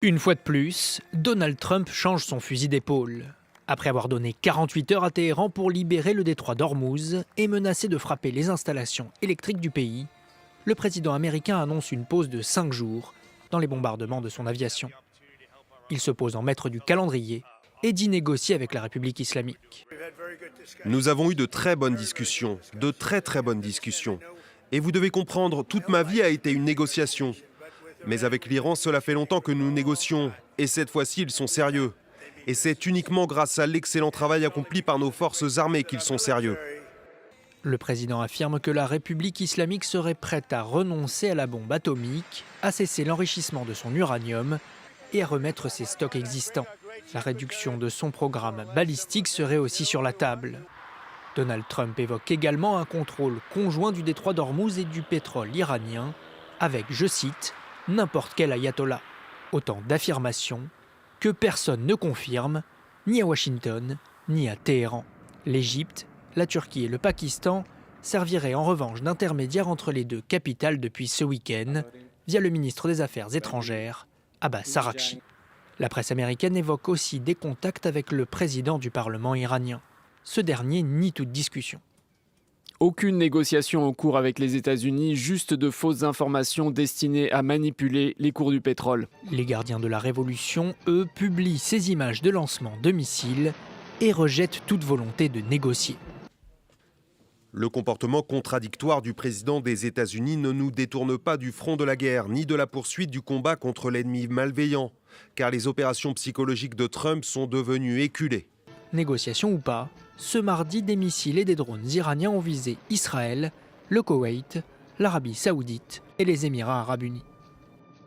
Une fois de plus, Donald Trump change son fusil d'épaule. Après avoir donné 48 heures à Téhéran pour libérer le détroit d'Ormuz et menacé de frapper les installations électriques du pays, le président américain annonce une pause de 5 jours dans les bombardements de son aviation. Il se pose en maître du calendrier et dit négocier avec la République islamique. Nous avons eu de très bonnes discussions, de très bonnes discussions. Et vous devez comprendre, toute ma vie a été une négociation. Mais avec l'Iran, cela fait longtemps que nous négocions. Et cette fois-ci, ils sont sérieux. Et c'est uniquement grâce à l'excellent travail accompli par nos forces armées qu'ils sont sérieux. Le président affirme que la République islamique serait prête à renoncer à la bombe atomique, à cesser l'enrichissement de son uranium et à remettre ses stocks existants. La réduction de son programme balistique serait aussi sur la table. Donald Trump évoque également un contrôle conjoint du détroit d'Ormuz et du pétrole iranien, avec, je cite, « n'importe quel ayatollah ». Autant d'affirmations que personne ne confirme, ni à Washington, ni à Téhéran. L'Égypte, la Turquie et le Pakistan serviraient en revanche d'intermédiaires entre les deux capitales depuis ce week-end, via le ministre des Affaires étrangères, Abbas Araghchi. La presse américaine évoque aussi des contacts avec le président du Parlement iranien. Ce dernier nie toute discussion. Aucune négociation en cours avec les États-Unis, juste de fausses informations destinées à manipuler les cours du pétrole. Les gardiens de la révolution, eux, publient ces images de lancement de missiles et rejettent toute volonté de négocier. Le comportement contradictoire du président des États-Unis ne nous détourne pas du front de la guerre, ni de la poursuite du combat contre l'ennemi malveillant, car les opérations psychologiques de Trump sont devenues éculées. Négociation ou pas, ce mardi, des missiles et des drones iraniens ont visé Israël, le Koweït, l'Arabie saoudite et les Émirats arabes unis.